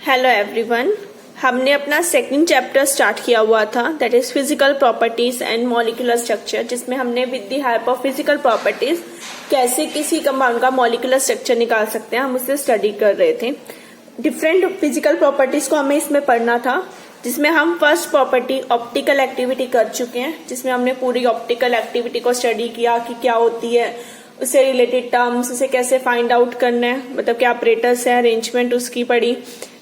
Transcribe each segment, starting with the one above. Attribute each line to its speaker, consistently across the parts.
Speaker 1: Hello everyone. हमने अपना second chapter start किया हुआ था, that is physical properties and molecular structure, जिसमें हमने with the help of physical properties कैसे किसी कंपाउंड का मॉलिक्यूलर स्ट्रक्चर निकाल सकते हैं, हम उससे स्टडी कर रहे थे। डिफरेंट फिजिकल प्रॉपर्टीज को हमें इसमें पढ़ना था, जिसमें हम फर्स्ट प्रॉपर्टी ऑप्टिकल एक्टिविटी कर चुके हैं, जिसमें हमने पूरी ऑप्टिकल एक्टिविटी को स्टडी किया कि क्या होती है, उससे रिलेटेड टर्म्स, उसे कैसे फाइंड आउट करना है, मतलब क्या ऑपरेटर्स है, अरेंजमेंट उसकी पढ़ी।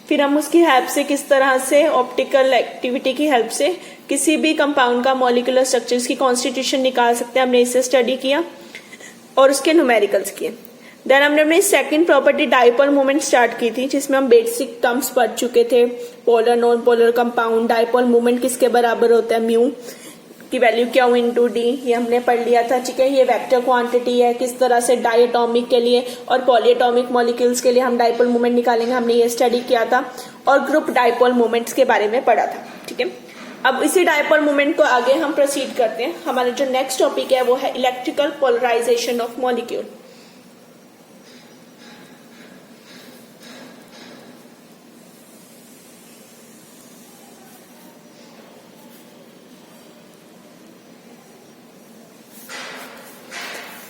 Speaker 1: फिर हम उसकी हेल्प से किस तरह से ऑप्टिकल एक्टिविटी की हेल्प से किसी भी कंपाउंड का मॉलिक्यूलर स्ट्रक्चर, इसकी कॉन्स्टिट्यूशन निकाल सकते हैं, हमने इसे स्टडी किया और उसके न्यूमेरिकल्स किए। देन हमने अपनी second property dipole moment start की थी, जिसमें हम बेसिक टर्म्स पढ़ चुके थे, polar non polar compound, dipole moment किसके बराबर होता है, म्यू की वैल्यू क्यू इंटू डी, ये हमने पढ़ लिया था। ठीक है, ये वेक्टर क्वांटिटी है, किस तरह से डायटोमिक के लिए और पॉलीएटॉमिक मॉलिक्यूल्स के लिए हम डाइपोल मोमेंट निकालेंगे, हमने ये स्टडी किया था और ग्रुप डाइपोल मोमेंट्स के बारे में पढ़ा था। ठीक है, अब इसी डाइपोल मोमेंट को आगे हम प्रोसीड करते हैं। हमारा जो नेक्स्ट टॉपिक है वो है इलेक्ट्रिकल पोलराइजेशन ऑफ मॉलिक्यूल।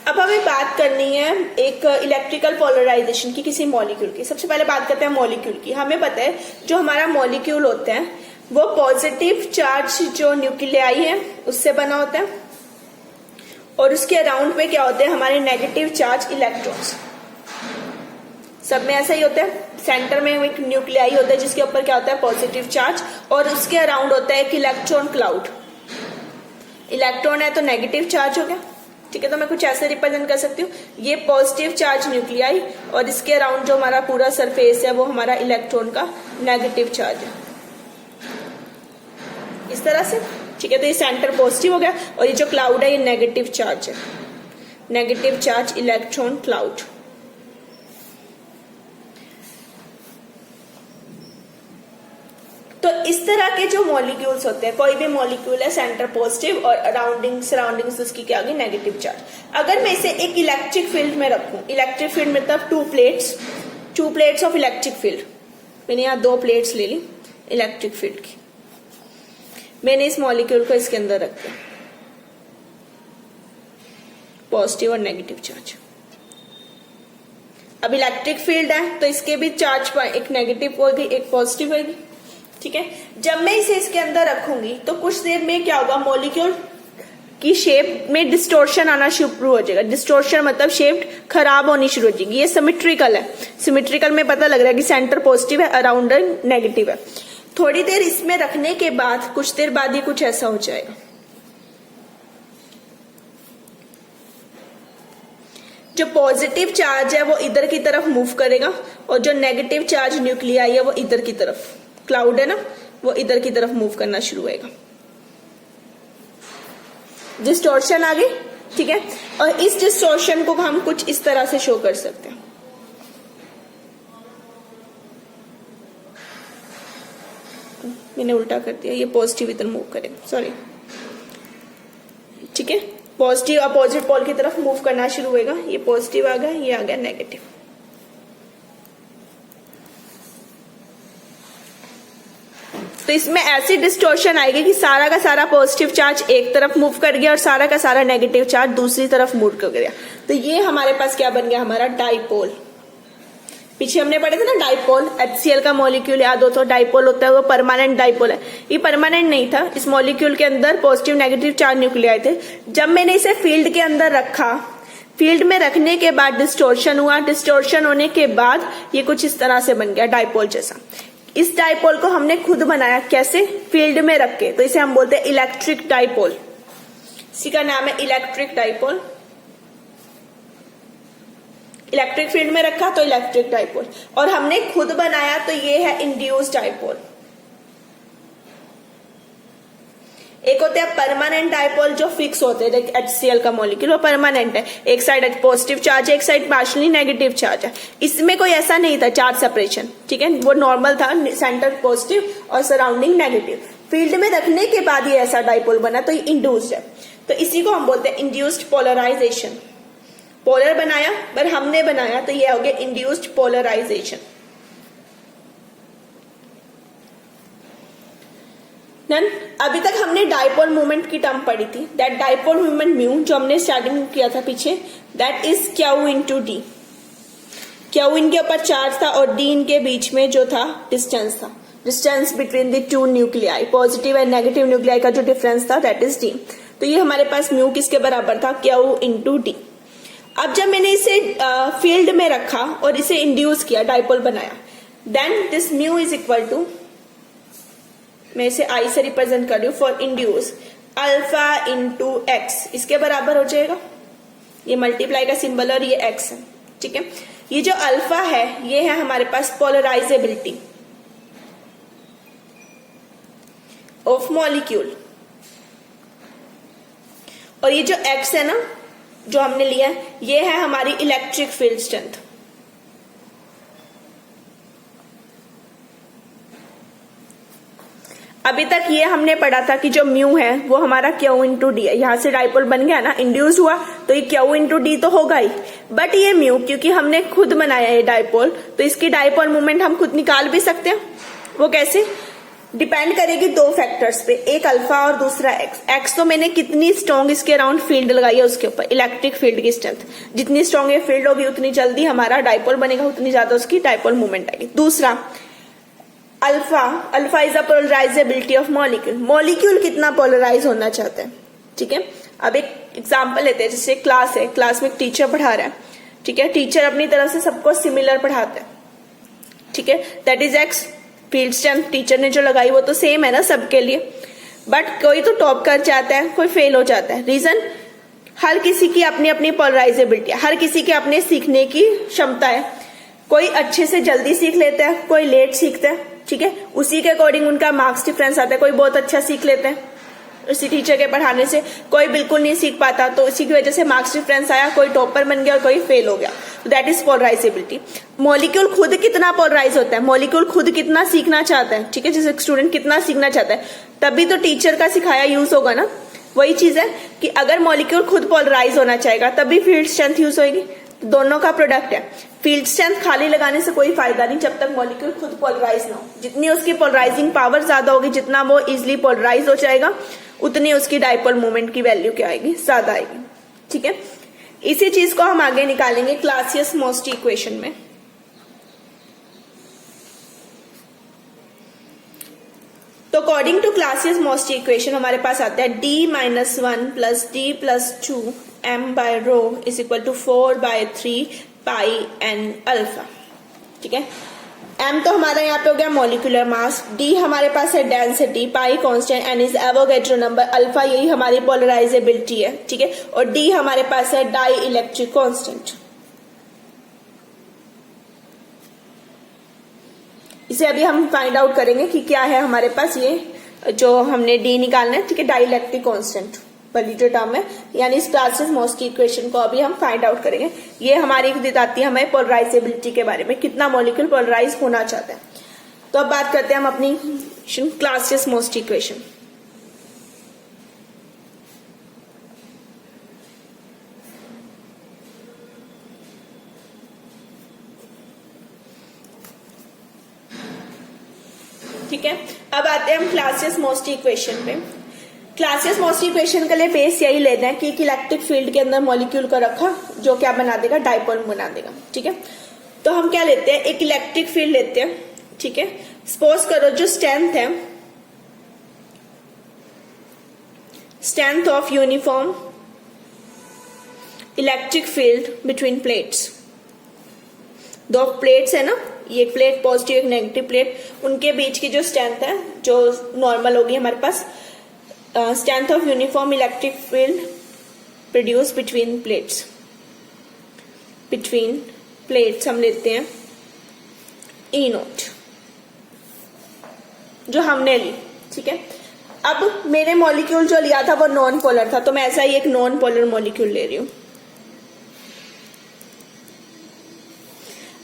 Speaker 1: अब हमें बात करनी है एक इलेक्ट्रिकल पोलराइजेशन की किसी मॉलिक्यूल की। सबसे पहले बात करते हैं मॉलिक्यूल की। हमें पता है जो हमारा मॉलिक्यूल होता है वो पॉजिटिव चार्ज जो न्यूक्लियाई है उससे बना होता है, और उसके अराउंड पे क्या होते हैं हमारे नेगेटिव चार्ज इलेक्ट्रॉन्स। सब में ऐसा ही होता है, सेंटर में एक न्यूक्लियाई होता है जिसके ऊपर क्या होता है पॉजिटिव चार्ज, और उसके अराउंड होता है एक इलेक्ट्रॉन क्लाउड। इलेक्ट्रॉन है तो नेगेटिव चार्ज हो गया। ठीक है, तो मैं कुछ ऐसे रिप्रेजेंट कर सकती हूँ, ये पॉजिटिव चार्ज न्यूक्लियाई और इसके अराउंड जो हमारा पूरा सरफेस है वो हमारा इलेक्ट्रॉन का नेगेटिव चार्ज है, इस तरह से। ठीक है, तो ये सेंटर पॉजिटिव हो गया और ये जो क्लाउड है ये नेगेटिव चार्ज है, नेगेटिव चार्ज इलेक्ट्रॉन क्लाउड। तो इस तरह के जो मॉलिक्यूल्स होते हैं, कोई भी मॉलिक्यूल है सेंटर पॉजिटिव और सराउंडिंग्स उसकी क्या होगी नेगेटिव चार्ज। अगर मैं इसे एक इलेक्ट्रिक फील्ड में रखूं, इलेक्ट्रिक फील्ड मतलब to plates of electric field, मैंने यहाँ 2 प्लेट्स ले ली इलेक्ट्रिक फील्ड की, मैंने इस मॉलिक्यूल को इसके अंदर रख दिया, पॉजिटिव और नेगेटिव चार्ज। अब इलेक्ट्रिक फील्ड है तो इसके भी चार्ज एक नेगेटिव होगी एक पॉजिटिव होगी। ठीक है, जब मैं इसे इसके अंदर रखूंगी तो कुछ देर में क्या होगा, मॉलिक्यूल की शेप में डिस्टोर्शन आना शुरू हो जाएगा। डिस्टोर्शन मतलब शेप खराब होनी शुरू हो जाएगी। ये सिमेट्रिकल है, सिमेट्रिकल में पता लग रहा है कि सेंटर पॉजिटिव है, अराउंड नेगेटिव है। थोड़ी देर इसमें रखने के बाद कुछ देर बाद ये कुछ ऐसा हो जाएगा। जो पॉजिटिव चार्ज है वो इधर की तरफ मूव करेगा और जो नेगेटिव चार्ज न्यूक्लियाई है वो इधर की तरफ, क्लाउड है ना, वो इधर की तरफ मूव करना शुरू होगा। डिस्टॉर्शन आ गई। ठीक है, और इस डिस्टॉर्शन को हम कुछ इस तरह से शो कर सकते हैं। मैंने उल्टा कर दिया, ये पॉजिटिव इधर मूव करेगा, सॉरी। ठीक है, पॉजिटिव अपोजिट पोल की तरफ मूव करना शुरू होगा। ये पॉजिटिव आ गया, ये आ गया नेगेटिव। तो इसमें ऐसी डिस्टॉर्शन आएगी कि सारा का सारा पॉजिटिव चार्ज एक तरफ मूव कर गया और सारा का सारा नेगेटिव चार्ज दूसरी तरफ मूव कर गया। तो ये हमारे पास क्या बन गया, हमारा डाइपोल। पीछे हमने पढ़े थे ना डाइपोल, HCl का मॉलिक्यूल याद हो तो डाइपोल होता है, वो परमानेंट डाइपोल है। ये परमानेंट नहीं था, इस मॉलिक्यूल के अंदर पॉजिटिव नेगेटिव चार्ज न्यूक्लियाई थे। जब मैंने इसे फील्ड के अंदर रखा, फील्ड में रखने के बाद डिस्टॉर्शन हुआ, डिस्टॉर्शन होने के बाद ये कुछ इस तरह से बन गया डाइपोल जैसा। इस डाइपोल को हमने खुद बनाया, कैसे, फील्ड में रख के, तो इसे हम बोलते हैं इलेक्ट्रिक डाइपोल। इसी का नाम है इलेक्ट्रिक डाइपोल। इलेक्ट्रिक फील्ड में रखा तो इलेक्ट्रिक डाइपोल, और हमने खुद बनाया तो ये है इंड्यूस्ड डाइपोल। एक होते हैं परमानेंट डाइपोल जो फिक्स होते हैं, HCl का मॉलिक्यूल वो परमानेंट है, एक साइड पॉजिटिव चार्ज है, एक साइड पार्शली नेगेटिव चार्ज है। इसमें कोई ऐसा नहीं था चार्ज सेपरेशन। ठीक है, वो नॉर्मल था, सेंटर पॉजिटिव और सराउंडिंग नेगेटिव। फील्ड में रखने के बाद ये ऐसा डाइपोल बना तो ये इंड्यूस्ड है। तो इसी को हम बोलते हैं इंड्यूस्ड पोलराइजेशन। पोलर बनाया पर हमने बनाया तो ये हो गया इंड्यूस्ड पोलराइजेशन। देन अभी तक हमने डाइपोल मोमेंट की टर्म पढ़ी थी, दैट डाइपोल मोमेंट म्यू जो हमने स्टार्टिंग में किया था पीछे, that is Q into D. Q इनके ऊपर चार्ज था और डी इनके बीच में जो था डिस्टेंस था, distance between the two nuclei, positive and negative nuclei का जो डिफरेंस था दैट इज डी। तो ये हमारे पास म्यू किसके बराबर था, क्यू इंटू डी। अब जब मैंने इसे फील्ड में रखा और इसे इंड्यूस किया, डाइपोल बनाया, then this mu is equal to, मैं इसे आई से रिप्रेजेंट कर रही हूँ for induce, alpha into X, इसके बराबर हो जाएगा। ये मल्टीप्लाई का सिंबल और ये एक्स है, ठीक है। ये जो अल्फा है ये है हमारे पास पोलराइजेबिलिटी ऑफ मॉलिक्यूल, और ये जो एक्स है ना जो हमने लिया है, ये है हमारी इलेक्ट्रिक फील्ड स्ट्रेंथ। अभी तक ये हमने पढ़ा था कि जो म्यू है वो हमारा क्यू इंटू डी है, यहां से डाइपोल बन गया ना, इंड्यूस हुआ तो ये क्यू इंटू डी तो होगा ही, बट ये म्यू क्योंकि हमने खुद बनाया है डाइपोल, तो इसकी डाइपोल मोमेंट हम खुद निकाल भी सकते हैं। वो कैसे, डिपेंड करेगी दो फैक्टर्स पे, एक अल्फा और दूसरा एक्स। एक्स तो मैंने कितनी स्ट्रॉन्ग इसके अराउंड फील्ड लगाई है उसके ऊपर, इलेक्ट्रिक फील्ड की स्ट्रेंथ, जितनी स्ट्रॉन्ग ये फील्ड होगी उतनी जल्दी हमारा डाइपोल बनेगा, उतनी ज्यादा उसकी डाइपोल मूवमेंट आएगी। दूसरा alpha, alpha is the polarisability of molecule, molecule कितना पोलराइज होना चाहता है, ठीक है। अब एक एग्जांपल लेते हैं, जैसे क्लास है, क्लास में एक टीचर पढ़ा रहा है, ठीक है, टीचर अपनी तरफ से सबको सिमिलर पढ़ाता है, ठीक है, that is x. Field strength teacher ने जो लगाई वो तो सेम है ना सबके लिए, बट कोई तो टॉप कर जाता है, कोई फेल हो जाता है। रीजन, हर किसी की अपनी अपनी पोलराइजेबिलिटी है, हर किसी के अपने सीखने की क्षमता है, कोई अच्छे से जल्दी सीख लेता है, कोई लेट सीखता है, ठीक है, उसी के अकॉर्डिंग उनका मार्क्स डिफरेंस आता है। कोई बहुत अच्छा सीख लेते हैं उसी टीचर के पढ़ाने से, कोई बिल्कुल नहीं सीख पाता तो इसी की वजह से मार्क्स डिफरेंस आया, कोई टॉपर बन गया और कोई फेल हो गया, दैट इज पोलराइजेबिलिटी। मॉलिक्यूल खुद कितना पोलराइज होता है, मॉलिक्यूल खुद कितना सीखना चाहता है, ठीक है, जैसे स्टूडेंट कितना सीखना चाहता है, तभी तो टीचर का सिखाया यूज होगा ना। वही चीज है कि अगर मॉलिक्यूल खुद पोलराइज होना चाहेगा तभी फील्ड स्ट्रेंथ यूज होगी, दोनों का प्रोडक्ट है। फील्ड स्ट्रेंथ खाली लगाने से कोई फायदा नहीं जब तक मॉलिक्यूल खुद पोलराइज ना हो। जितनी उसकी पोलराइजिंग पावर ज्यादा होगी, जितना वो इजिली पोलराइज हो जाएगा, उतनी उसकी डाइपोल मोमेंट की वैल्यू क्या आएगी, ज्यादा आएगी, ठीक है। इसी चीज को हम आगे निकालेंगे क्लासियस-मोस्टी इक्वेशन में। तो अकॉर्डिंग टू क्लासियस-मोस्टी इक्वेशन हमारे पास आता है d-1 plus d plus 2 m by rho is equal to 4/3 pi N alpha, ठीक है। m तो हमारा यहाँ पे हो गया मॉलिक्यूलर मास, d हमारे पास है density, pi constant, n is Avogadro number, alpha यही हमारी पोलराइजेबिलिटी है, ठीक है, और d हमारे पास है डाई इलेक्ट्रिक कांस्टेंट। इसे अभी हम फाइंड आउट करेंगे कि क्या है हमारे पास, ये जो हमने d निकालना है, ठीक है, डाई इलेक्ट्रिक कांस्टेंट वाली जो टर्म है, यानी इस क्लासियस-मोस्टी इक्वेशन को अभी हम फाइंड आउट करेंगे। ये हमारी बताती है हमें पोलराइजेबिलिटी के बारे में, कितना मॉलिक्यूल पोलराइज होना चाहता है। तो अब बात करते हैं हम अपनी क्लासियस-मोस्टी इक्वेशन। ठीक है, अब आते हैं हम क्लासियस-मोस्टी इक्वेशन पे। क्लासियस-मोस्टी इक्वेशन के लिए बेस यही लेना है कि एक इलेक्ट्रिक फील्ड के अंदर मॉलिक्यूल को रखा जो क्या बना देगा, डाइपोल बना देगा, ठीक है। तो हम क्या लेते हैं, एक इलेक्ट्रिक फील्ड लेते हैं, ठीक है। सपोज करो जो स्ट्रेंथ है, strength of uniform electric field between plates, दो प्लेट्स है ना, ये एक प्लेट पॉजिटिव एक नेगेटिव प्लेट, उनके बीच की जो स्ट्रेंथ है जो नॉर्मल होगी हमारे पास, strength of uniform electric field produce between plates, between plates हम लेते हैं ई नोट जो हमने ली, ठीक है। अब मैंने मॉलिक्यूल जो लिया था वो नॉन पोलर था, तो मैं ऐसा ही एक नॉन पोलर मॉलिक्यूल ले रही हूं।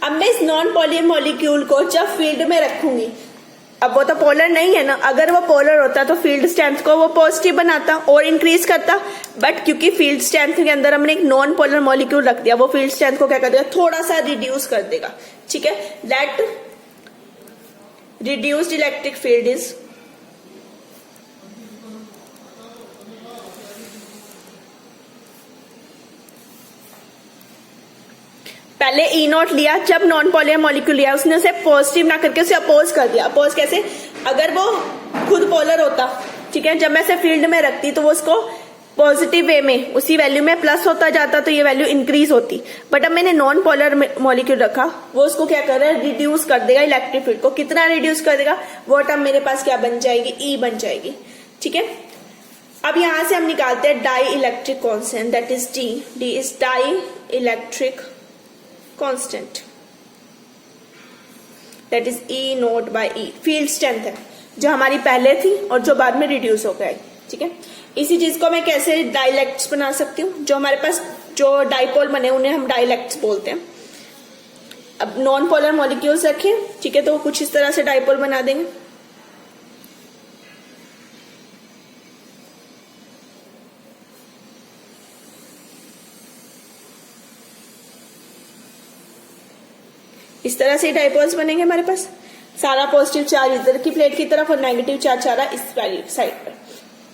Speaker 1: अब मैं इस नॉन पोलर मॉलिक्यूल को जब फील्ड में रखूंगी, अब वो तो पोलर नहीं है ना, अगर वो पोलर होता तो फील्ड स्ट्रेंथ को वो पॉजिटिव बनाता और इंक्रीज करता, बट क्योंकि फील्ड स्ट्रेंथ के अंदर हमने एक नॉन पोलर मॉलिक्यूल रख दिया, वो फील्ड स्ट्रेंथ को क्या कर देगा, थोड़ा सा रिड्यूस कर देगा, ठीक है। That reduced electric field is पहले ई नॉट लिया, जब नॉन पोलर मॉलिक्यूल लिया उसने उसे पॉजिटिव ना करके उसे अपोज कर दिया। अपोज कैसे? अगर वो खुद पोलर होता, ठीक है, जब मैं इसे फील्ड में रखती तो वो उसको पॉजिटिव वे में उसी वैल्यू में प्लस होता जाता तो ये वैल्यू इंक्रीज होती। बट अब मैंने नॉन पोलर मॉलिक्यूल रखा, वो उसको क्या कर रहा है, रिड्यूस कर देगा इलेक्ट्रिक फील्ड को। कितना रिड्यूस कर देगा? वो टर्म मेरे पास क्या बन जाएगी, ई बन जाएगी। ठीक है, अब यहां से हम निकालते हैं dielectric constant, that is D. D is dielectric constant, that is E naught by E. Field strength है जो हमारी पहले थी और जो बाद में रिड्यूस हो गई। ठीक है, इसी चीज को मैं कैसे डाइलेक्ट्स बना सकती हूँ? जो हमारे पास जो डाइपोल बने उन्हें हम डाइलेक्ट्स बोलते हैं। अब नॉन पोलर मॉलिक्यूल्स रखें, ठीक है, तो वो कुछ इस तरह से डाइपोल बना देंगे। इस तरह से डाइपोल्स बनेंगे हमारे पास। सारा पॉजिटिव चार्ज इधर की प्लेट की तरफ और नेगेटिव चार्ज सारा इस साइड पर।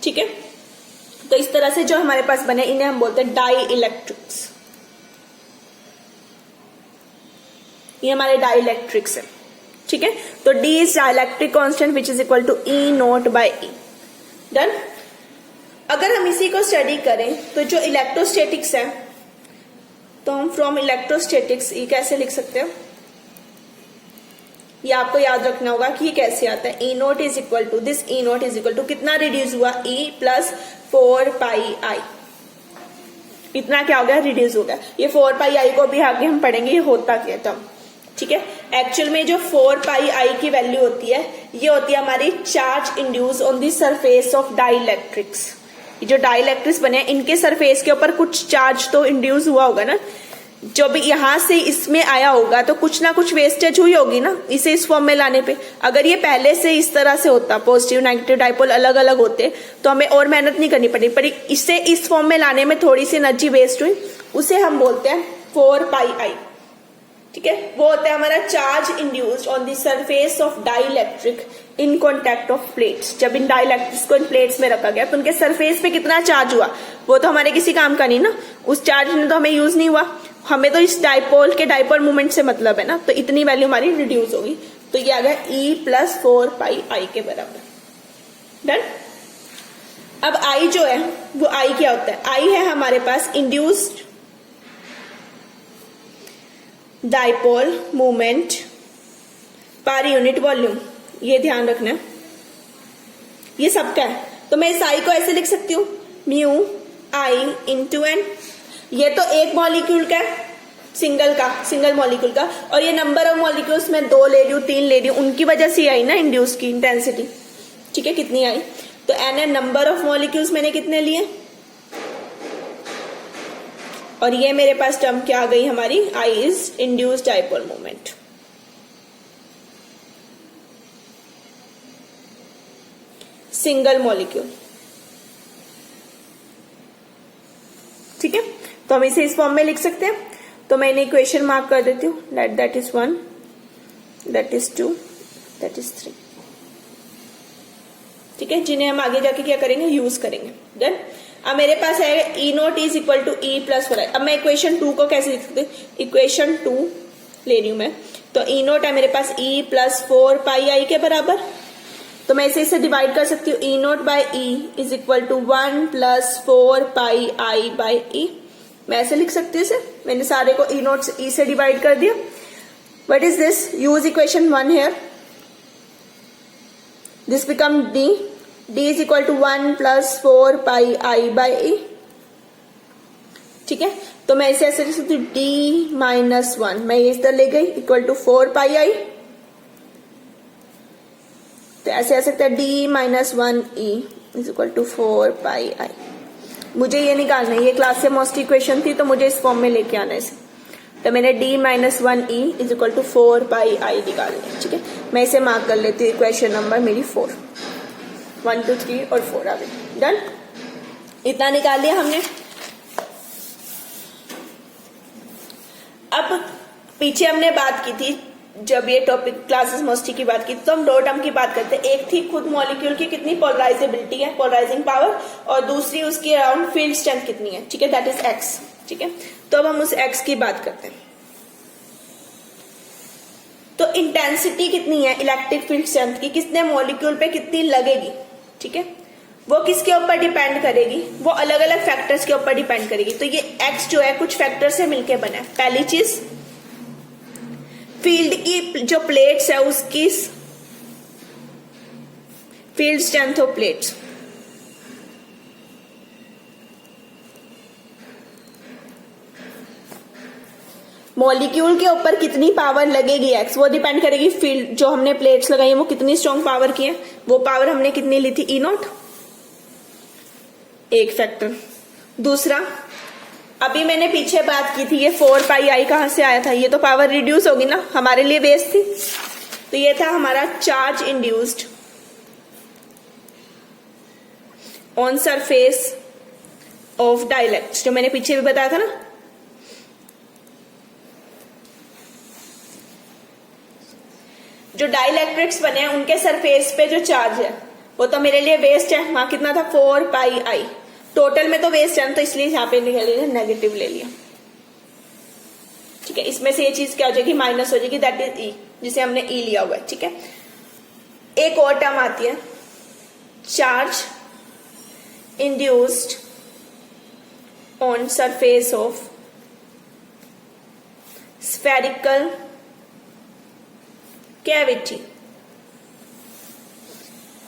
Speaker 1: ठीक है, तो इस तरह से जो हमारे पास बने इन्हें हम बोलते हैं डाई इलेक्ट्रिक्स। ये हमारे डाई इलेक्ट्रिक्स है। ठीक है, तो D is dielectric constant which is equal to E naught by E. Done. अगर हम इसी को स्टडी करें तो जो इलेक्ट्रोस्टैटिक्स है, तो हम फ्रॉम इलेक्ट्रोस्टैटिक्स ई कैसे लिख सकते हैं? ये आपको याद रखना होगा कि ये कैसे आता है। E naught is equal to this, E naught is equal to कितना रिड्यूस हुआ, ई प्लस 4 पाई आई। इतना क्या हो गया, रिड्यूस हो गया। ये 4 पाई आई को भी आगे हम पढ़ेंगे ये होता क्या टर्म। ठीक है, एक्चुअल में जो 4 पाई आई की वैल्यू होती है ये होती है हमारी charge induce on the surface of dielectrics. ये जो डाइलेक्ट्रिक्स बने इनके सरफेस के ऊपर कुछ चार्ज तो इंड्यूस हुआ होगा ना, जो भी यहां से इसमें आया होगा तो कुछ ना कुछ वेस्टेज हुई होगी ना इसे इस फॉर्म में लाने पे। अगर ये पहले से इस तरह से होता, पॉजिटिव नेगेटिव डाइपोल अलग अलग होते, तो हमें और मेहनत नहीं करनी पड़ी, पर इसे इस फॉर्म में लाने में थोड़ी सी एनर्जी वेस्ट हुई, उसे हम बोलते हैं 4 पाई आई। ठीक है, वो होता है हमारा charge induced on the surface of dielectric in contact of plates. जब इन डाइलेक्ट्रिक्स को इन प्लेट्स में रखा गया तो उनके सरफेस पे कितना चार्ज हुआ वो तो हमारे किसी काम का नहीं ना, उस चार्ज ने तो हमें यूज नहीं हुआ, हमें तो इस डाइपोल के डाइपोल मूवमेंट से मतलब है ना, तो इतनी वैल्यू हमारी रिड्यूस होगी। तो ये आ गया ई प्लस 4 पाई आई के बराबर। डन। अब आई जो है वो आई क्या होता है? आई है हमारे पास इंड्यूस्ड डाइपोल मूवमेंट पर यूनिट वॉल्यूम। ये ध्यान रखना है, ये सबका है। तो मैं इस आई को ऐसे लिख सकती हूं, म्यू आई इंटू एन। ये तो एक मॉलिक्यूल का है, सिंगल मॉलिक्यूल का, और ये नंबर ऑफ मॉलिक्यूल्स मैं 2 ले रही हूं, 3 ले रही हूं, उनकी वजह से आई ना इंड्यूस की इंटेंसिटी। ठीक है, कितनी आई? तो एन है नंबर ऑफ मॉलिक्यूल्स मैंने कितने लिए, और ये मेरे पास टर्म क्या आ गई हमारी, I is induced dipole moment. Single molecule. ठीक है, तो हम इसे इस फॉर्म में लिख सकते हैं। तो मैं इन्हें इक्वेशन मार्क कर देती हूँ, that is 1, that is 2, that is 3। ठीक है, जिन्हें हम आगे जाके क्या करेंगे, यूज करेंगे। डन। अब मेरे पास है E naught is equal to E plus 4 I. अब मैं इक्वेशन 2 को कैसे लिख सकती हूँ? इक्वेशन 2 ले रही हूं मैं, तो ई नोट है मेरे पास ई प्लस 4 पाई आई के बराबर। तो मैं इसे डिवाइड कर सकती हूँ, E naught by E is equal to 1 plus 4 pi I by E. मैं ऐसे लिख सकती हूँ इसे, मैंने सारे को ई नोट से ई से डिवाइड कर दिया। What is this? Use equation 1 here, this become D, D is equal to 1 plus 4 pi I by E. ठीक है, तो मैं इसे ऐसे लिख सकती हूँ, डी माइनस 1, मैं ये इस तरह ले गई, इक्वल टू 4 पाई आई। तो ऐसे आ सकता है D minus 1 E is equal to 4 pi I. मुझे ये निकालना है, ये क्लास से मोस्ट इक्वेशन थी तो मुझे इस फॉर्म में लेके आना है इसे। तो मैंने D minus 1 E is equal to 4 pi I निकालना है। ठीक है, मैं इसे मार्क कर लेती हूँ, इक्वेशन नंबर मेरी 4, 1 2 3 और 4 आ गई। डन। इतना निकाल लिया हमने। अब पीछे हमने बात की थी, जब ये टॉपिक क्लासेस मोस्टी की बात की तो हम 2 टर्म की बात करते हैं। एक थी खुद मॉलिक्यूल की कितनी पोलराइजेबिलिटी है, पोलराइजिंग पावर, और दूसरी उसकी अराउंड फील्ड स्ट्रेंथ कितनी है। ठीक है, दैट इज एक्स। ठीक है, तो अब हम उस एक्स की बात करते हैं। इंटेंसिटी कितनी है इलेक्ट्रिक फील्ड स्ट्रेंथ की, कितने मॉलिक्यूल पे कितनी लगेगी, ठीक है, वो किसके ऊपर डिपेंड करेगी, वो अलग अलग फैक्टर्स के ऊपर डिपेंड करेगी। तो ये एक्स जो है कुछ फैक्टर से मिलके बना है। पहली चीज, फील्ड की जो प्लेट्स है उसकी field strength of plates, molecule के ऊपर कितनी पावर लगेगी एक्स, वो डिपेंड करेगी फील्ड जो हमने प्लेट्स लगाई है वो कितनी स्ट्रॉन्ग पावर की है, वो पावर हमने कितनी ली थी, ई नॉट, एक फैक्टर। दूसरा, अभी मैंने पीछे बात की थी ये 4 पाई आई कहां से आया था, ये तो पावर रिड्यूस होगी ना, हमारे लिए बेस थी, तो ये था हमारा charge induced on surface of dielectrics, जो मैंने पीछे भी बताया था ना। जो डाइलेक्ट्रिक्स बने हैं उनके सरफेस पे जो चार्ज है वो तो मेरे लिए वेस्ट है, वहां कितना था 4 पाई आई, टोटल में तो वेस्ट है तो इसलिए यहाँ पे लिख लिया नेगेटिव ले लिया, ठीक है। इसमें से ये चीज क्या हो जाएगी, माइनस हो जाएगी, दैट इज ई, जिसे हमने ई लिया हुआ है, ठीक है। एक और टर्म आती है charge induced on surface of spherical cavity.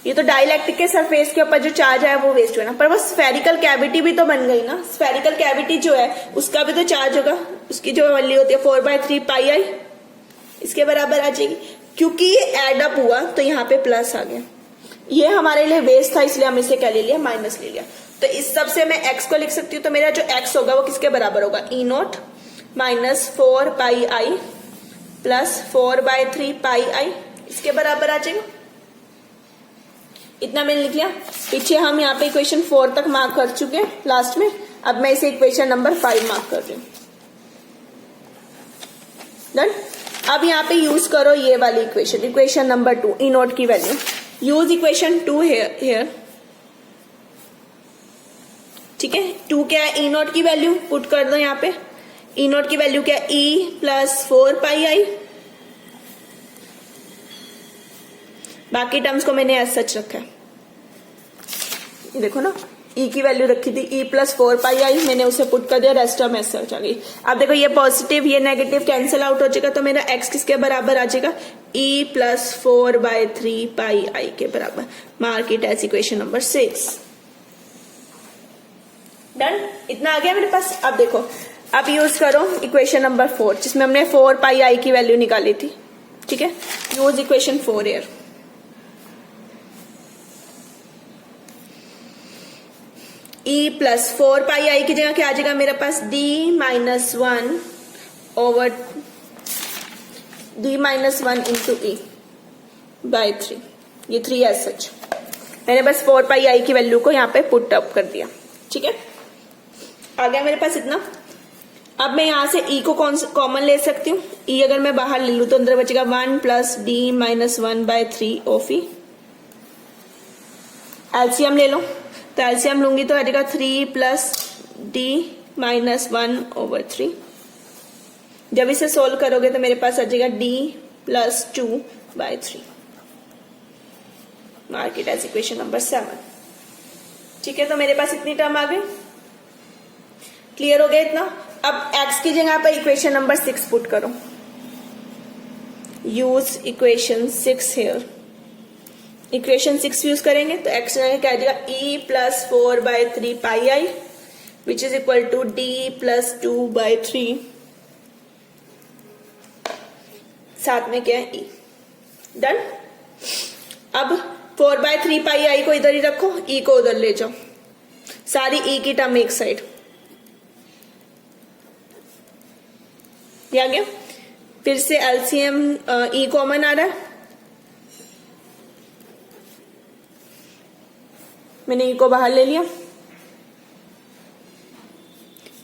Speaker 1: ये तो डाइलेक्ट्रिक के सरफेस के ऊपर जो चार्ज है वो वेस्ट हुआ ना, पर वो स्फेरिकल कैविटी भी तो बन गई ना, स्फेरिकल कैविटी जो है उसका भी तो चार्ज होगा, उसकी जो वैल्यू होती है 4/3 पाई आई, इसके बराबर आ जाएगी। क्योंकि ये एड अप हुआ तो यहाँ पे प्लस आ गया, ये हमारे लिए वेस्ट था इसलिए हम इसे क्या ले लिया, माइनस ले लिया। तो इस सब से मैं एक्स को लिख सकती हूँ, तो मेरा जो एक्स होगा वो किसके बराबर होगा, E naught minus 4 pi I plus 4/3 pi I, इसके बराबर आ जाएगा। इतना मैंने लिख लिया। पीछे हम यहाँ पे इक्वेशन 4 तक मार्क कर चुके हैं लास्ट में, अब मैं इसे इक्वेशन नंबर 5 मार्क कर रही हूँ। डन। अब यहाँ पे यूज करो ये वाली equation, equation number 2, E not की वैल्यू, यूज इक्वेशन 2 हियर, ठीक है। 2 क्या है, ई नॉट की वैल्यू पुट कर दो यहाँ पे, ई नॉट की वैल्यू क्या, ई प्लस 4 पाई आई, बाकी टर्म्स को मैंने एज सच रखा है, देखो ना, ई की वैल्यू रखी थी ई प्लस 4 पाई आई, मैंने उसे पुट कर दिया, रेस्ट टर्म एज सच आ गई। अब देखो ये पॉजिटिव ये नेगेटिव कैंसिल आउट हो जाएगा, तो मेरा एक्स किसके बराबर आ जाएगा, ई प्लस 4/3 पाई आई के बराबर। Mark it as equation number 6। Done, इतना आ गया मेरे पास। अब देखो, अब यूज करो इक्वेशन नंबर 4 जिसमें हमने 4 पाई आई की वैल्यू निकाली थी, ठीक है। Use equation 4 here, E plus 4 pi I की जगह क्या आ जाएगा मेरे पास, D minus 1 over D minus 1 into E by 3, ये 3 एज सच, मैंने बस 4 पाई आई की वैल्यू को यहाँ पे पुट अप कर दिया, ठीक है। आ गया मेरे पास इतना। अब मैं यहां से ई को कॉमन ले सकती हूँ, ई अगर मैं बाहर ले लू तो अंदर बचेगा 1 plus D minus 1/3 of E. LCM ले लो, तो एलसीएम लूंगी तो आ जाएगा 3 प्लस डी माइनस 1/3। जब इसे सोल्व करोगे तो मेरे पास आ जाएगा D plus 2/3। Mark it as equation number 7, ठीक है। तो मेरे पास इतनी टर्म आ गई, क्लियर हो गया इतना। अब x की जगह पर इक्वेशन नंबर 6 पुट करो, use equation 6 here. Equation 6 use करेंगे तो x जगह क्या आ जाएगा, e प्लस 4/3 pi I which is equal to d plus 2/3, साथ में क्या है e। डन। अब 4/3 पाई आई को इधर ही रखो, e को उधर ले जाओ, सारी e की टर्म एक साइड, आ गया। फिर से एलसीएम ई कॉमन आ रहा है, मैंने ई को बाहर ले लिया।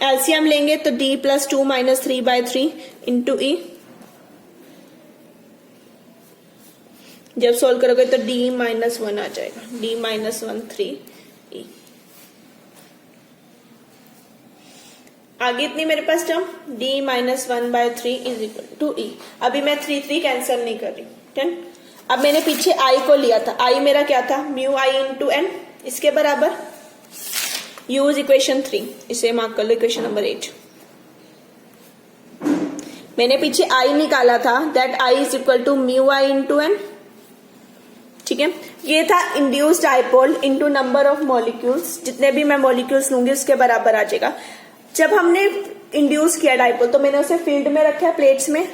Speaker 1: एलसीएम लेंगे तो डी प्लस 2 माइनस 3/3 इंटू ई, जब सोल्व करोगे तो डी माइनस 1 आ जाएगा, डी माइनस 1 3 ई। आगे इतनी मेरे पास term d minus 1/3 is equal to E. अभी मैं 3 कैंसिल नहीं कर रही, ठीक। अब मैंने पीछे i को लिया था, i मेरा क्या था म्यू i इंटू एन, इसके बराबर यूज इक्वेशन 3, इसे मार्क कर लो इक्वेशन नंबर 8। मैंने पीछे i निकाला था, that i is equal to mu i into N, ठीक है। ये था induced dipole into number of molecules, जितने भी मैं मॉलिक्यूल्स लूंगी उसके बराबर आ जाएगा। जब हमने इंड्यूस किया डाइपोल तो मैंने उसे फील्ड में रखा है प्लेट्स में,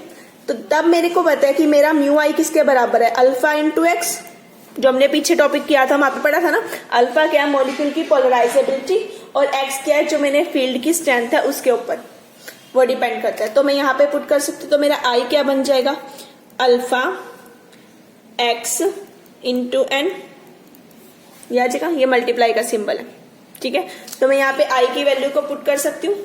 Speaker 1: तो तब मेरे को पता है कि मेरा म्यू आई किसके बराबर है, अल्फा इंटू एक्स। जो हमने पीछे टॉपिक किया था वहां पे पढ़ा था ना, अल्फा क्या है मॉलिक्यूल की पोलराइजेबिलिटी और एक्स क्या है जो मैंने फील्ड की स्ट्रेंथ है उसके ऊपर वो डिपेंड करता है। तो मैं यहाँ पे पुट कर सकती हूँ, तो मेरा आई क्या बन जाएगा अल्फा एक्स इंटू एन, ये आ जाएगा, ये मल्टीप्लाई का सिंबल है, ठीक है। तो मैं यहाँ पे आई की वैल्यू को पुट कर सकती हूँ,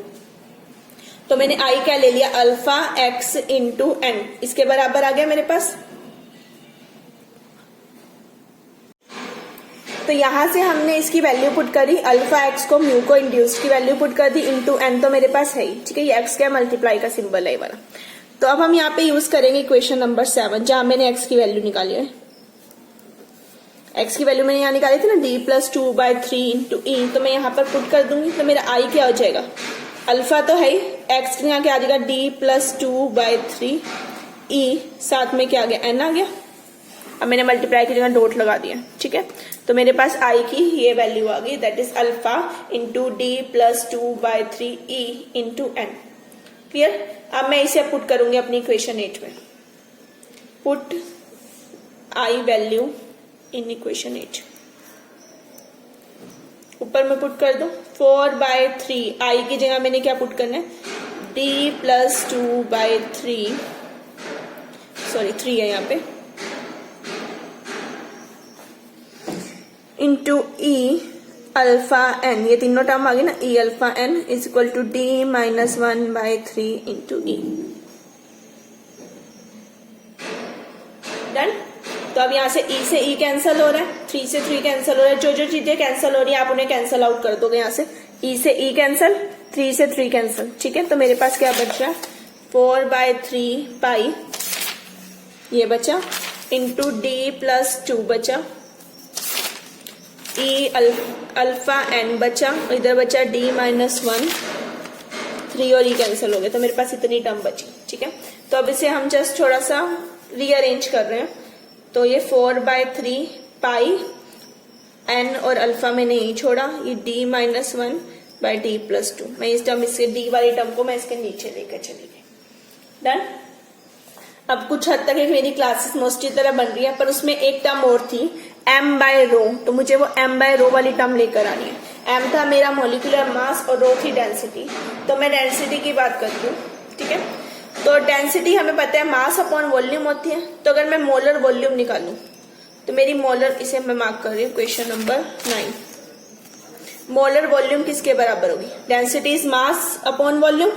Speaker 1: तो मैंने आई क्या ले लिया अल्फा एक्स इंटू एन, इसके बराबर आ गया मेरे पास। तो यहां से हमने इसकी वैल्यू पुट करी, अल्फा एक्स को म्यू को इंड्यूस्ड की वैल्यू पुट कर दी, इंटू एन तो मेरे पास है ही, ठीक है। ये एक्स का मल्टीप्लाई का सिंबल है वाला। तो अब हम यहाँ पे यूज करेंगे इक्वेशन नंबर 7, जहां मैंने एक्स की वैल्यू निकाली है। एक्स की वैल्यू मैंने यहाँ निकाली थी ना d+2/3 इंटू ई, तो मैं यहाँ पर पुट कर दूंगी, तो मेरा आई क्या हो जाएगा अल्फा तो है ही, एक्स यहाँ क्या आ जाएगा d+2/3 ई, साथ में क्या आ गया एन आ गया। अब मैंने मल्टीप्लाई की जगह डॉट लगा दिया, ठीक है। तो मेरे पास आई की ये वैल्यू आ गई, that is alpha into d+2/3 E into N. Clear. अब मैं इसे पुट करूंगी अपनी इक्वेशन 8 में, put I value in equation 8, ऊपर में पुट कर दो 4/3, आई की जगह मैंने क्या पुट करना है d+2/3, सॉरी 3 है यहाँ पे, इंटू ई अल्फा एन, ये तीनों टर्म आ गए ना, E alpha N is equal to d-1/3 into E. Done. तो अब यहाँ से ई कैंसिल हो रहा है, 3 से 3 कैंसिल हो रहा है, जो जो चीजें कैंसिल हो रही है आप उन्हें कैंसिल आउट कर दोगे। यहाँ से ई कैंसिल, 3 से 3 कैंसिल, ठीक है। तो मेरे पास क्या बच रहा है 4/3 पाई ये बचा, इंटू d+2 बचा, ई अल्फा एन बचा, इधर बचा d-1, 3 और ई कैंसिल हो गए, तो मेरे पास इतनी टर्म बची, ठीक है। तो अब इसे हम जस्ट थोड़ा सा रीअरेंज कर रहे हैं, तो ये 4/3 पाई एन और अल्फा में नहीं छोड़ा, ये d-1/d+2, मैं इस टर्म इसके डी वाली टर्म को मैं इसके नीचे लेकर चली गई। डन। अब कुछ हद तक एक मेरी क्लासेस मोस्टली तरह बन रही है, पर उसमें एक टर्म और थी m/रो, तो मुझे वो m/रो वाली टर्म लेकर आनी है। m था मेरा मॉलिक्यूलर मास और रो थी डेंसिटी, तो मैं डेंसिटी की बात करती हूँ, ठीक है। तो डेंसिटी हमें पता है मास अपॉन वॉल्यूम होती है, तो अगर मैं मोलर वॉल्यूम निकालूं तो मेरी मोलर, इसे मैं मार्क कर रही हूँ क्वेश्चन नंबर 9, मोलर वॉल्यूम किसके बराबर होगी, density is mass upon volume,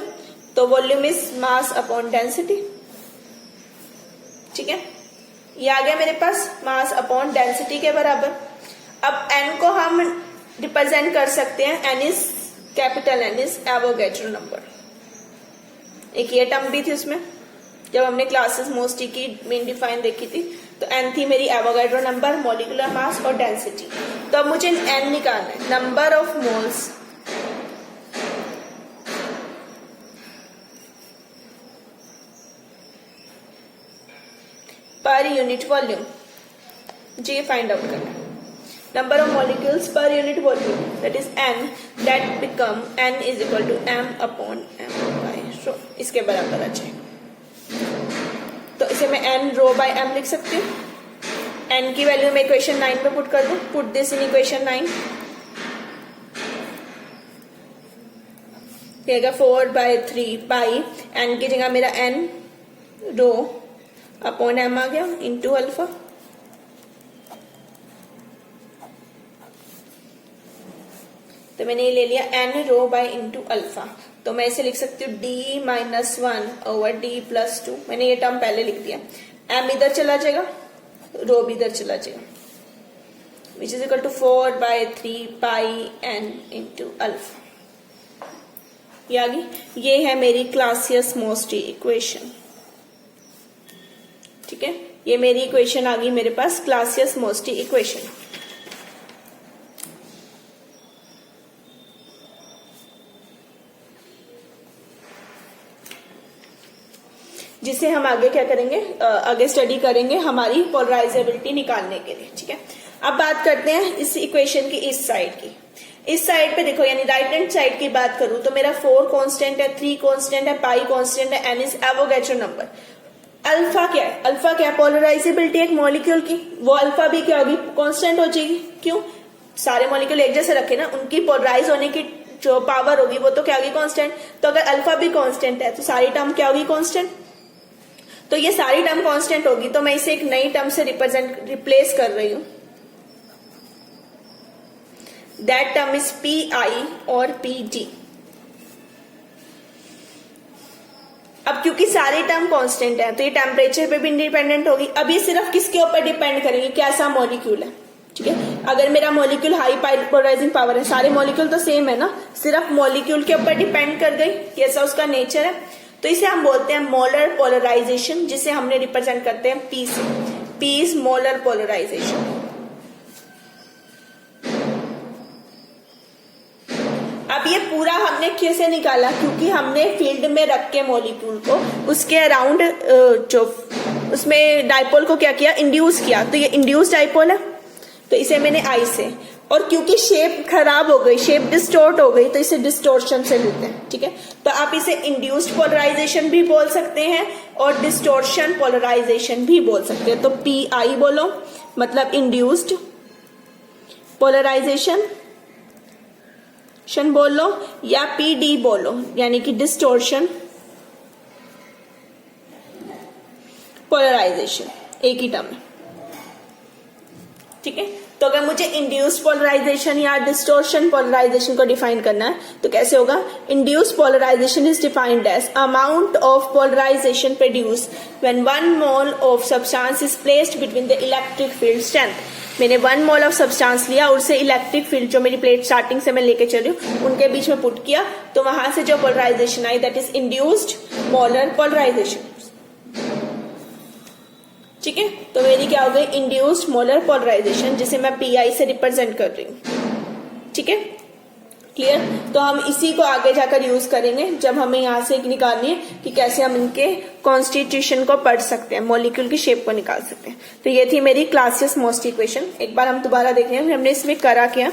Speaker 1: तो volume is mass upon density, ठीक है। ये आ गया मेरे पास मास अपॉन डेंसिटी के बराबर। अब n को हम रिप्रेजेंट कर सकते हैं, n is capital N is Avogadro number. एक ये टर्म भी थी उसमें, जब हमने क्लासेस मोस्टली की मेन डिफाइन देखी थी, तो n थी मेरी एवोगैड्रो नंबर, मॉलिक्यूलर मास और डेंसिटी। तो अब मुझे n निकालना है, number of moles per unit volume, मुझे ये फाइंड आउट करना है। Number of molecules per unit volume, that is n, that become n is equal to m upon m by rho, इसके बराबर आ जाएगा। तो इसे मैं n रो बाय m लिख सकती हूँ। n की वैल्यू मैं इक्वेशन 9 में पुट कर दूं, पुट दिस इन इक्वेशन 9, रहेगा 4/3 पाई, n की जगह मेरा n रो अपॉन m आ गया इंटू अल्फा, तो मैंने ये ले लिया n rho by into alpha. तो मैं इसे लिख सकती हूँ d-1/d+2, मैंने ये टर्म पहले लिख दिया, m इधर चला जाएगा, रो भी इधर चला जाएगा, which is equal to 4/3 pi n into alpha. ये आ गई, ये है मेरी क्लासियस-मोस्टी इक्वेशन। ठीक है, ये मेरी इक्वेशन आ गई मेरे पास, क्लासियस-मोस्टी इक्वेशन। जिसे हम आगे क्या करेंगे, आगे स्टडी करेंगे हमारी पोलराइजेबिलिटी निकालने के लिए। ठीक है, अब बात करते हैं इस इक्वेशन की इस साइड की। इस साइड पे देखो, यानी राइट हैंड साइड की बात करूं तो मेरा 4 कांस्टेंट है, 3 कांस्टेंट है, पाई कांस्टेंट है, N is Avogadro number. Alpha क्या है, अल्फा क्या है, पोलराइजेबिलिटी एक मॉलिक्यूल की, वो अल्फा भी क्या होगी, कांस्टेंट हो जाएगी। क्यों, सारे मॉलिक्यूल एक जैसे रखे ना, उनकी पोलराइज होने की जो पावर होगी वो तो क्या होगी, कांस्टेंट। तो अगर अल्फा भी कांस्टेंट है तो सारी टर्म क्या होगी, कांस्टेंट। तो ये सारी टर्म कांस्टेंट होगी, तो मैं इसे एक नई टर्म से रिप्लेस कर रही हूं। That term is P I और पी डी। अब क्योंकि सारी टर्म कांस्टेंट है तो ये टेम्परेचर पे भी इंडिपेंडेंट होगी। अब ये सिर्फ किसके ऊपर डिपेंड करेंगे, कैसा मॉलिक्यूल है। ठीक है, अगर मेरा मॉलिक्यूल हाई पोलराइजिंग पावर है, सारे मॉलिक्यूल तो सेम है ना, सिर्फ मॉलिक्यूल के ऊपर डिपेंड कर गई, कैसा उसका नेचर है, तो इसे हम बोलते हैं मोलर पोलराइजेशन, जिसे हमने रिप्रेजेंट करते हैं पी से। P is molar polarization. अब ये पूरा हमने कैसे निकाला, क्योंकि हमने फील्ड में रख के मॉलिक्यूल को उसके अराउंड जो उसमें डाइपोल को क्या किया, इंड्यूस किया। तो ये इंड्यूस डाइपोल है, तो इसे मैंने आई से, और क्योंकि शेप खराब हो गई, शेप डिस्टोर्ट हो गई, तो इसे डिस्टोर्शन से लेते हैं। ठीक है, तो आप इसे इंड्यूस्ड पोलराइजेशन भी बोल सकते हैं और डिस्टोर्शन पोलराइजेशन भी बोल सकते हैं। तो पी आई बोलो मतलब इंड्यूस्ड पोलराइजेशन बोल लो, या पी डी बोलो यानी कि डिस्टोर्शन पोलराइजेशन, एक ही टर्म है। ठीक है, तो अगर मुझे इंड्यूस्ड पोलराइजेशन या डिस्टोर्शन पोलराइजेशन को डिफाइन करना है तो कैसे होगा, induced polarization is defined as amount of polarization produced when 1 mole of substance is placed between the electric field strength. मैंने 1 मोल ऑफ सब्सटेंस लिया और उसे इलेक्ट्रिक फील्ड जो मेरी प्लेट स्टार्टिंग से मैं लेके चली हूँ उनके बीच में पुट किया, तो वहां से जो polarization I that is induced molar polarization. ठीक है, तो मेरी क्या हो गई, इंड्यूस्ड मोलर पोलराइजेशन, जिसे मैं पीआई से रिप्रेजेंट कर रही हूँ। ठीक है, क्लियर। तो हम इसी को आगे जाकर यूज करेंगे जब हमें यहां से निकालनी है कि कैसे हम इनके कॉन्स्टिट्यूशन को पढ़ सकते हैं, मॉलिक्यूल की शेप को निकाल सकते हैं। तो ये थी मेरी क्लासियस-मोस्टी इक्वेशन। एक बार हम दोबारा देख रहे हैं हमने इसमें करा क्या।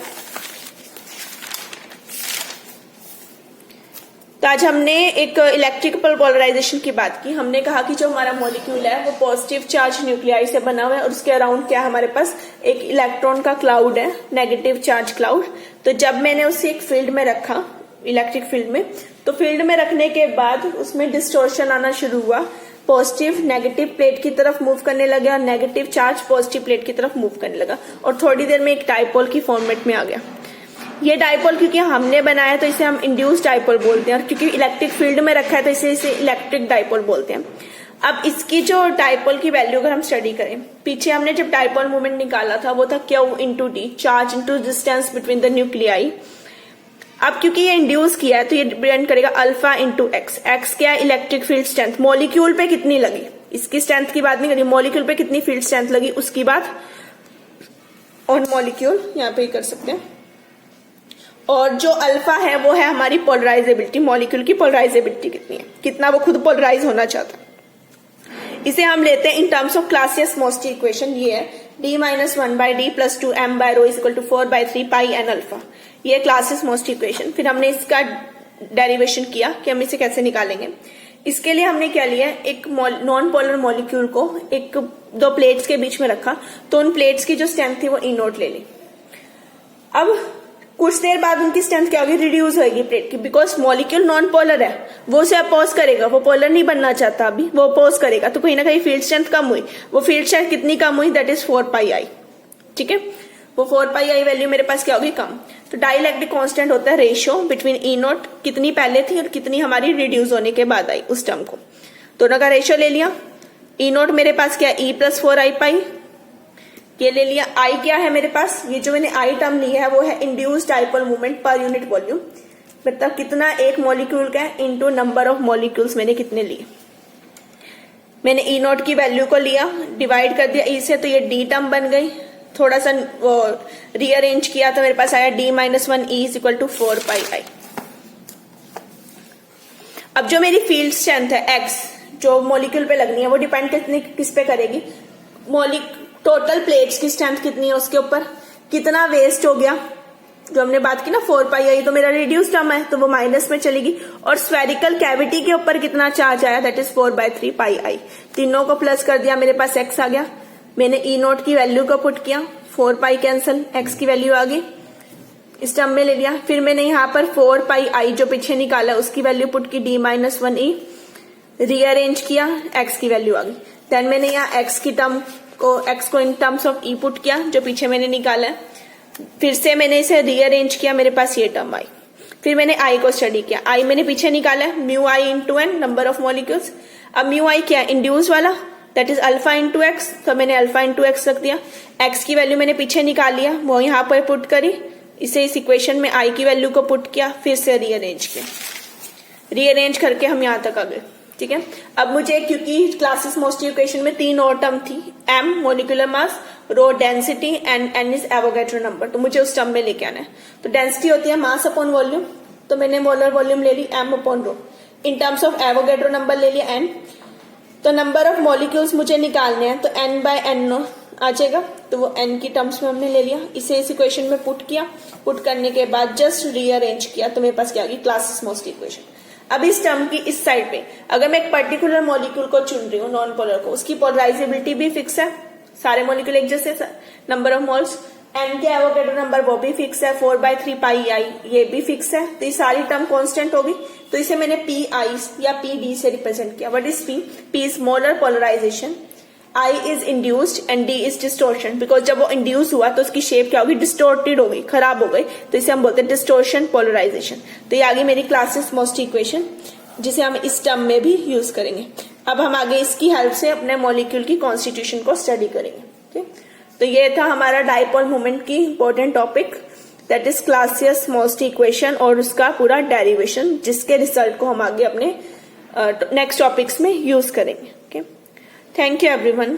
Speaker 1: तो आज हमने एक इलेक्ट्रिकल पोलराइजेशन की बात की। हमने कहा कि जो हमारा मॉलिक्यूल है वो पॉजिटिव चार्ज न्यूक्लियाई से बना हुआ है और उसके अराउंड क्या हमारे पास एक इलेक्ट्रॉन का क्लाउड है, नेगेटिव चार्ज क्लाउड। तो जब मैंने उसे एक फील्ड में रखा, इलेक्ट्रिक फील्ड में, तो फील्ड में रखने के बाद उसमें डिस्टोर्शन आना शुरू हुआ, पॉजिटिव नेगेटिव प्लेट की तरफ मूव करने लगा और नेगेटिव चार्ज पॉजिटिव प्लेट की तरफ मूव करने लगा और थोड़ी देर में एक डाइपोल की फॉर्मेट में आ गया। ये डाइपोल क्योंकि हमने बनाया तो इसे हम इंड्यूस्ड डाइपोल बोलते हैं, और क्योंकि इलेक्ट्रिक फील्ड में रखा है तो इसे इलेक्ट्रिक डाइपोल बोलते हैं। अब इसकी जो डाइपोल की वैल्यू अगर हम स्टडी करें, पीछे हमने जब डाइपोल मोमेंट निकाला था वो था Q into D, charge into distance between the nuclei. अब क्योंकि ये इंड्यूस किया है तो ये डिपेंड करेगा अल्फा इंटू एक्स। एक्स क्या है, इलेक्ट्रिक फील्ड स्ट्रेंथ, मॉलिक्यूल पे कितनी लगी, इसकी स्ट्रेंथ की बात नहीं करी, मॉलिक्यूल पे कितनी फील्ड स्ट्रेंथ लगी उसकी बात ऑन मॉलिक्यूल यहाँ पे कर सकते हैं। और जो अल्फा है वो है हमारी पोलराइजेबिलिटी, मॉलिक्यूल की पोलराइजेबिलिटी कितनी है, कितना वो खुद पोलराइज होना चाहता है। इसे हम लेते हैं in terms of Clausius Mossotti equation. ये है d माइनस 1/d plus 2m by rho is equal to 4/3 pi N alpha. ये क्लासियस-मोस्टी इक्वेशन। फिर हमने इसका डेरिवेशन किया कि हम इसे कैसे निकालेंगे। इसके लिए हमने क्या लिया, एक नॉन पोलर मॉलिक्यूल को एक दो प्लेट्स के बीच में रखा, तो उन प्लेट्स की जो स्ट्रेंथ थी वो ई नोट ले ली। अब कुछ देर बाद उनकी स्ट्रेंथ क्या होगी, रिड्यूस होगी प्लेट की, बिकॉज मॉलिक्यूल नॉन पोलर है, वो उसे अपोज करेगा, वो पोलर नहीं बनना चाहता अभी, वो अपोज करेगा, तो कहीं ना कहीं फील्ड स्ट्रेंथ कम हुई। वो फील्ड स्ट्रेंथ कितनी कम हुई, दैट इज 4πi। ठीक है, वो 4πi वैल्यू मेरे पास क्या होगी, कम। तो डाइलेक्ट्रिक कांस्टेंट होता है रेशियो बिटवीन ई नोट, कितनी पहले थी और कितनी हमारी रिड्यूस होने के बाद आई, उस टर्म को दोनों का रेशियो ले लिया। ई नोट मेरे पास क्या, ई प्लस 4i ये ले लिया। आई क्या है मेरे पास, ये जो मैंने आई टर्म ली है वो है इंड्यूस्ड डाइपोल मूवमेंट पर यूनिट वॉल्यूम। मतलब कितना एक मॉलिक्यूल का है इनटू नंबर ऑफ मॉलिक्यूल्स मैंने कितने लिए। मैंने ई नॉट की वैल्यू को लिया, डिवाइड कर दिया ई से, तो ये डी टर्म बन गई। थोड़ा सा रीअरेंज किया तो मेरे पास आया D minus one E is equal to 4πi। अब जो मेरी फील्ड स्ट्रेंथ है एक्स, जो मॉलिक्यूल पे लगनी है, वो डिपेंड किस पे करेगी, टोटल प्लेट्स की स्ट्रेंथ कितनी है उसके ऊपर, कितना वेस्ट हो गया। जो हमने बात की ना 4πi, तो मेरा रिड्यूस टर्म है तो वो माइनस में चलेगी, और स्फेरिकल कैविटी के ऊपर कितना चार्ज आया, दैट इज 4/3πi। तीनों को प्लस कर दिया, मेरे पास एक्स आ गया। मैंने ई नोट की वैल्यू को पुट किया, 4π कैंसिल, एक्स की वैल्यू आ गई, इस टर्म में ले लिया। फिर मैंने यहाँ पर 4πi जो पीछे निकाला उसकी वैल्यू पुट की, डी माइनस वन ई, रीअरेंज किया, एक्स की वैल्यू आ गई। देन मैंने यहाँ एक्स को इन टर्म्स ऑफ ई पुट किया जो पीछे मैंने निकाला है। फिर से मैंने इसे रीअरेंज किया, मेरे पास ये टर्म आई। फिर मैंने आई को स्टडी किया, आई मैंने पीछे निकाला है, mu I into N, number of molecules. अब म्यू आई क्या है, इंड्यूस वाला, that is alpha into X, तो मैंने अल्फा इंटू एक्स रख दिया। एक्स की वैल्यू मैंने पीछे निकाल लिया, वो यहाँ पर पुट करी, इसे इस इक्वेशन में आई की वैल्यू को पुट किया, फिर से रीअरेंज किया। रीअरेंज करके हम यहाँ तक आ गए, ठीक है। अब मुझे, क्योंकि क्लासेस मोस्टली इक्वेशन में 3 और टर्म थी, M molecular mass, rho density and N is Avogadro number, तो मुझे उस टर्म में लेके आना है। तो डेंसिटी होती है मास अपॉन वॉल्यूम, तो मैंने मोलर वॉल्यूम ले ली M upon rho. In terms of Avogadro number ले लिया एन। तो नंबर ऑफ मॉलिक्यूल्स मुझे निकालने हैं, तो एन बाय एन आ जाएगा, तो वो एन की टर्म्स में हमने ले लिया, इसे इस इक्वेशन में पुट किया। पुट करने के बाद जस्ट रीअरेंज किया, तो मेरे पास क्या आ गई, क्लासेस मोस्टली इक्वेशन। अब इस टर्म की इस साइड पे अगर मैं एक पर्टिकुलर मॉलिक्यूल को चुन रही हूँ, नॉन पोलर को, उसकी पोलराइजेबिलिटी भी फिक्स है, सारे मॉलिक्यूल एक जैसे, नंबर ऑफ मोल्स, एन के एवोगैड्रो नंबर वो भी फिक्स है, 4/3πi ये भी फिक्स है, तो ये सारी टर्म कांस्टेंट होगी। तो इसे मैंने पी आई या पी डी से रिप्रेजेंट किया। What is P? P is molar polarization, I is induced and D is distortion. Because जब वो इंड्यूस हुआ तो उसकी शेप क्या होगी, डिस्टोर्टेड हो गई, खराब हो गई, तो इसे हम बोलते हैं डिस्टोर्शन पोलराइजेशन। तो ये आगे मेरी क्लासेस मोस्ट इक्वेशन, जिसे हम इस टर्म में भी यूज करेंगे। अब हम आगे इसकी हेल्प से अपने मॉलिक्यूल की कॉन्स्टिट्यूशन को स्टडी करेंगे, ठीक। तो ये था हमारा डाइपोल मोमेंट की important topic, that is Clausius most equation और उसका पूरा डेरिवेशन, जिसके रिजल्ट को हम आगे अपने नेक्स्ट टॉपिक्स में यूज करेंगे। Okay, thank you everyone.